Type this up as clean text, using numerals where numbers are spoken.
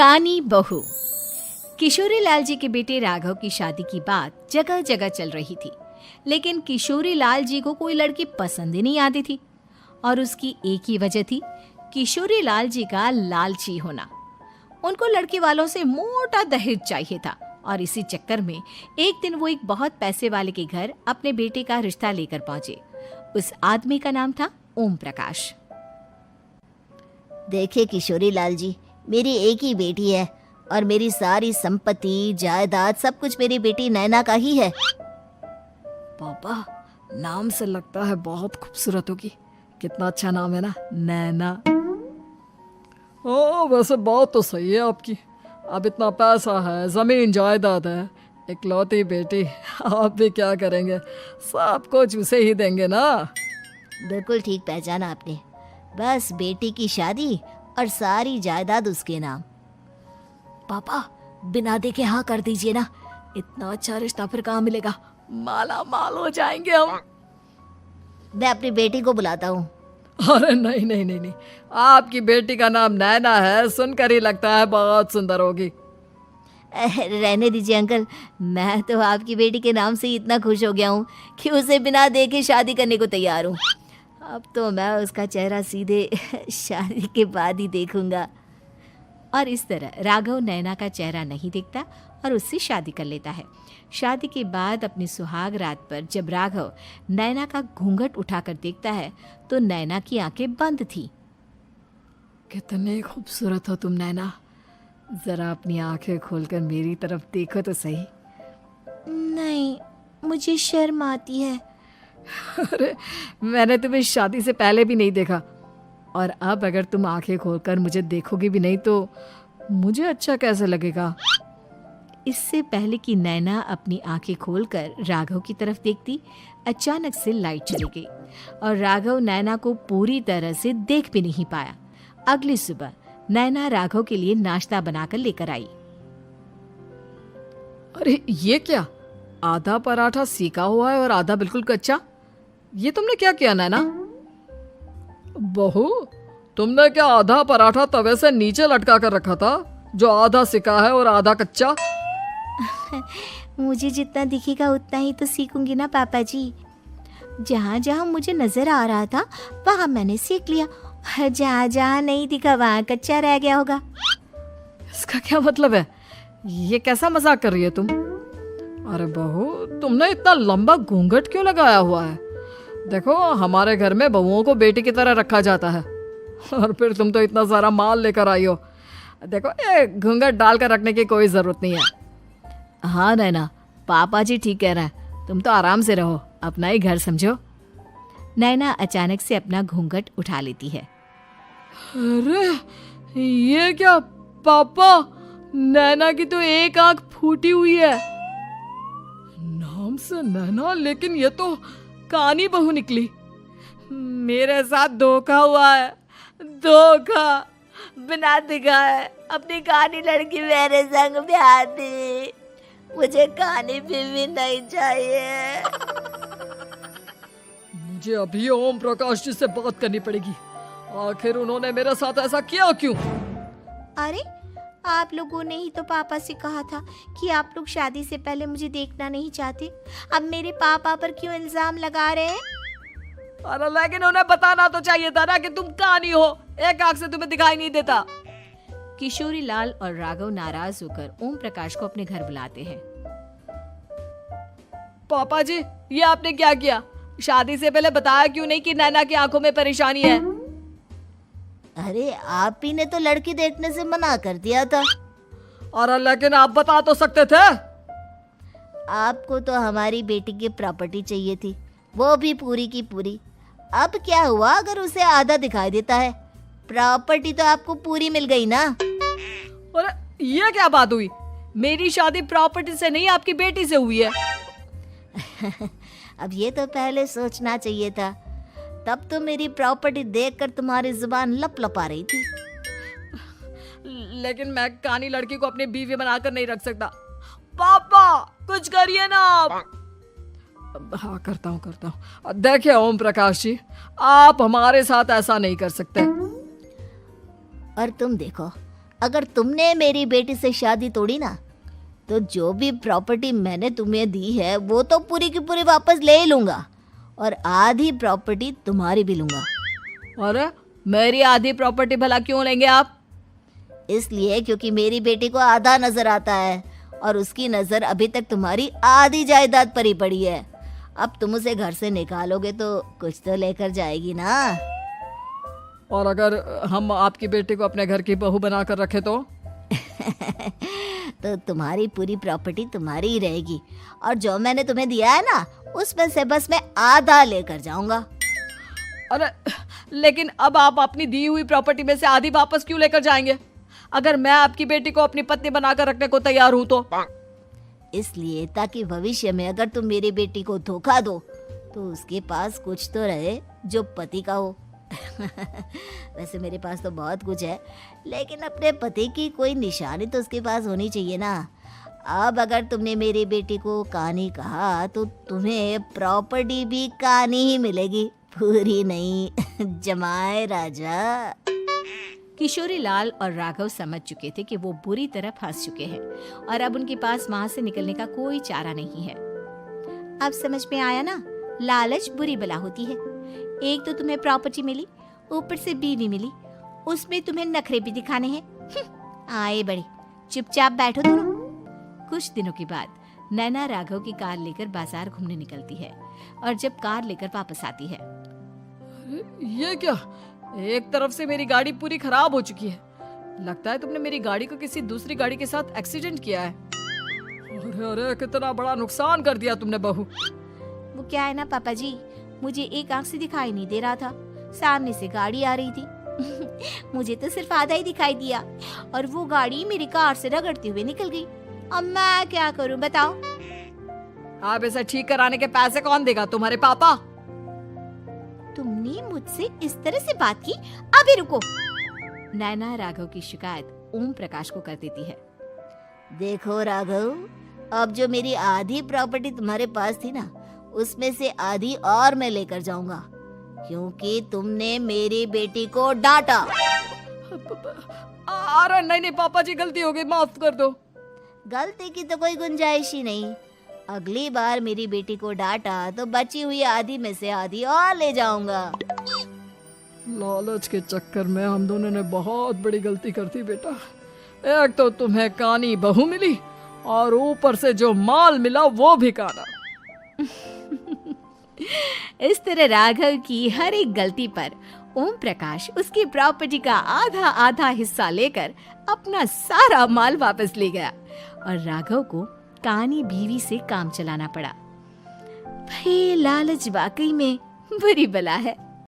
कानी बहू। किशोरी लाल जी के बेटे राघव की शादी की बात जगह जगह चल रही थी, लेकिन किशोरी लाल जी को कोई लड़की पसंद ही नहीं आती थी। और उसकी एक ही वजह थी, किशोरी लाल जी का लालची होना। उनको लड़की वालों से मोटा दहेज चाहिए था और इसी चक्कर में एक दिन वो एक बहुत पैसे वाले के घर अपने बेटे का रिश्ता लेकर पहुंचे। उस आदमी का नाम था ओम प्रकाश। देखिए किशोरी लाल जी, मेरी एक ही बेटी है और मेरी सारी संपत्ति जायदाद सब कुछ मेरी बेटी नैना का ही है। पापा, नाम से लगता है बहुत खूबसूरत होगी। कितना अच्छा नाम है ना, नैना। हाँ, वैसे बात तो सही है आपकी। अब इतना पैसा है, जमीन जायदाद है, इकलौती बेटी, आप भी क्या करेंगे? सब कुछ उसे ही देंगे ना। बिल्कुल ठीक पहचाना आपने। बस बेटी की शादी और सारी जायदाद उसके नाम। पापा, बिना देखे हाँ कर दीजिए ना। इतना अच्छा रिश्ता फिर कहाँ मिलेगा? माला माल हो जाएंगे हम। मैं अपनी बेटी को बुलाता हूँ। अरे नहीं नहीं नहीं नहीं, आपकी बेटी का नाम नैना है, सुनकर ही लगता है बहुत सुंदर होगी। रहने दीजिए अंकल, मैं तो आपकी बेटी के नाम से ही इतना खुश हो गया हूँ कि उसे बिना देखे शादी करने को तैयार हूँ। अब तो मैं उसका चेहरा सीधे शादी के बाद ही देखूंगा। और इस तरह राघव नैना का चेहरा नहीं देखता और उससे शादी कर लेता है। शादी के बाद अपनी सुहाग रात पर जब राघव नैना का घूंघट उठाकर देखता है तो नैना की आंखें बंद थी। कितने खूबसूरत हो तुम नैना, जरा अपनी आंखें खोलकर मेरी तरफ देखो तो सही। नहीं, मुझे शर्म आती है। अरे, मैंने तुम्हें शादी से पहले भी नहीं देखा, और अब अगर तुम आंखें खोलकर मुझे देखोगी भी नहीं तो मुझे अच्छा कैसे लगेगा? इससे पहले कि नैना अपनी आंखें खोलकर राघव की तरफ देखती, अचानक से लाइट चली गई और राघव नैना को पूरी तरह से देख भी नहीं पाया। अगली सुबह नैना राघव के लिए नाश्ता बनाकर लेकर आई। अरे ये क्या, आधा पराठा सेका हुआ है और आधा बिल्कुल कच्चा। ये तुमने क्या किया नैना? बहू, तुमने क्या आधा पराठा तवे से नीचे लटका कर रखा था, जो आधा सेका है और आधा कच्चा? मुझे जितना दिखेगा उतना ही तो सीखूंगी ना पापा जी। जहाँ जहाँ मुझे नजर आ रहा था वहाँ मैंने सीख लिया, जहाँ जहाँ नहीं दिखा वहाँ कच्चा रह गया होगा। इसका क्या मतलब है? ये कैसा मजाक कर रही है तुम? अरे बहू, तुमने इतना लंबा घूंघट क्यों लगाया हुआ है? देखो, हमारे घर में बहुओं को बेटी की तरह रखा जाता है, और फिर तुम तो इतना सारा माल लेकर आई हो। देखो, ये घूंघट डालकर रखने की कोई जरूरत नहीं है। हाँ नैना, पापा जी ठीक कह रहे हैं, तुम तो आराम से रहो, अपना ही घर समझो। नैना अचानक से अपना घूंघट उठा लेती है। अरे ये क्या पापा, नैना की तो एक आंख फूटी हुई है। नाम से नैना, लेकिन ये तो कानी बहू निकली। मेरे साथ धोखा हुआ है, धोखा। बिना दिखाए अपनी कानी लड़की मेरे संग ब्याह दी। मुझे कानी भी नहीं चाहिए। मुझे अभी ओम प्रकाश जी से बात करनी पड़ेगी। आखिर उन्होंने मेरे साथ ऐसा किया क्यों? अरे, आप लोगों ने ही तो पापा से कहा था कि आप लोग शादी से पहले मुझे देखना नहीं चाहते। अब मेरे पापा पर क्यों इल्जाम लगा रहे हैं? अरे लेकिन उन्हें बताना तो चाहिए था ना कि तुम कानी हो, एक आंख से तुम्हें दिखाई नहीं देता। किशोरी लाल और राघव नाराज होकर ओम प्रकाश को अपने घर बुलाते हैं। पापा जी, ये आपने क्या किया? शादी से पहले बताया क्यों नहीं कि नैना की आंखों में परेशानी है? अरे, आप ही ने तो लड़की देखने से मना कर दिया था। और लेकिन आप बता तो सकते थे। आपको तो हमारी बेटी की प्रॉपर्टी चाहिए थी, वो भी पूरी की पूरी। अब क्या हुआ अगर उसे आधा दिखाई देता है? प्रॉपर्टी तो आपको पूरी मिल गई ना। अरे ये क्या बात हुई? मेरी शादी प्रॉपर्टी से नहीं, आपकी बेटी से हुई है। अब ये तो पहले सोचना चाहिए था, तब तो मेरी प्रॉपर्टी देखकर तुम्हारी जुबान लप लपा रही थी। लेकिन मैं कानी लड़की को अपनी बीवी बनाकर नहीं रख सकता। पापा, कुछ करिए ना आप। हाँ, करता हूँ। देखिए ओम प्रकाश जी, आप हमारे साथ ऐसा नहीं कर सकते। और तुम देखो, अगर तुमने मेरी बेटी से शादी तोड़ी ना, तो जो भी प्रॉपर्टी मैंने तुम्हें दी है वो तो पूरी की पूरी वापस ले ही लूँगा, और आधी प्रॉपर्टी तुम्हारी भी लूँगा। अरे मेरी आधी प्रॉपर्टी भला क्यों लेंगे आप? इसलिए क्योंकि मेरी बेटी को आधा नजर आता है और उसकी नजर अभी तक तुम्हारी आधी जायदाद पर ही पड़ी है। अब तुम उसे घर से निकालोगे तो कुछ तो लेकर जाएगी ना। और अगर हम आपकी बेटी को अपने घर की बहू बनाकर रखे तो? तो तुम्हारी पूरी प्रॉपर्टी तुम्हारी ही रहेगी, और जो मैंने तुम्हें दिया है ना, उसमें से बस मैं आधा लेकर जाऊंगा। अरे लेकिन अब आप अपनी दी हुई प्रॉपर्टी में से आधी वापस क्यों लेकर जाएंगे? अगर मैं आपकी बेटी को अपनी पत्नी बनाकर रखने को तैयार हूं तो? इसलिए ताकि भविष्य में अगर तुम मेरी बेटी को धोखा दो तो उसके पास कुछ तो रहे जो पति का हो। वैसे मेरे पास तो बहुत कुछ है, लेकिन अपने पति की कोई निशानी तो उसके पास होनी चाहिए ना। अब अगर तुमने मेरी बेटी को कहानी कहा तो तुम्हें प्रॉपर्टी भी कहानी ही मिलेगी, पूरी नहीं। जमाए राजा। किशोरी लाल और राघव समझ चुके थे कि वो बुरी तरह फंस चुके हैं और अब उनके पास वहां से निकलने का कोई चारा नहीं है। अब समझ में आया ना, लालच बुरी बला होती है। एक तो तुम्हें प्रॉपर्टी मिली, ऊपर से बीवी मिली, उसमें तुम्हें नखरे भी दिखाने हैं। आए बड़े, चुपचाप बैठो दोनों। कुछ दिनों के बाद नैना राघव की कार लेकर बाजार घूमने निकलती है और जब कार लेकर वापस आती है, ये क्या? एक तरफ से मेरी गाड़ी पूरी खराब हो चुकी है। लगता है तुमने मेरी गाड़ी को किसी दूसरी गाड़ी के साथ एक्सीडेंट किया है। अरे अरे कितना बड़ा नुकसान कर दिया तुमने बहू। वो क्या है ना पापा जी, मुझे एक आंख से दिखाई नहीं दे रहा था, सामने से गाड़ी आ रही थी। मुझे तो सिर्फ आधा ही दिखाई दिया और वो गाड़ी मेरी कार से रगड़ते हुए निकल गई। अब मैं क्या करूं बताओ? आप इसे ठीक कराने के पैसे कौन देगा? तुम्हारे पापा? तुमने मुझसे इस तरह से बात की? अभी रुको। नैना राघव की शिकायत ओम प्रकाश को कर देती है। देखो राघव, अब जो मेरी आधी प्रॉपर्टी तुम्हारे पास थी ना, उसमें से आधी और मैं लेकर जाऊंगा, क्योंकि तुमने मेरी बेटी को डांटा। अरे नहीं नहीं पापा जी, गलती हो गई, माफ कर दो। गलती की तो कोई गुंजाइश ही नहीं। अगली बार मेरी बेटी को डांटा तो बची हुई आधी में से आधी और ले जाऊंगा। लालच के चक्कर में हम दोनों ने बहुत बड़ी गलती कर दी बेटा। एक तो तुम्हें कानी बहू मिली और ऊपर से जो माल मिला वो भी काना। इस तरह राघव की हर एक गलती पर ओम प्रकाश उसकी प्रॉपर्टी का आधा आधा हिस्सा लेकर अपना सारा माल वापस ले गया और राघव को कानी बीवी से काम चलाना पड़ा। भाई लालच वाकई में बुरी बला है।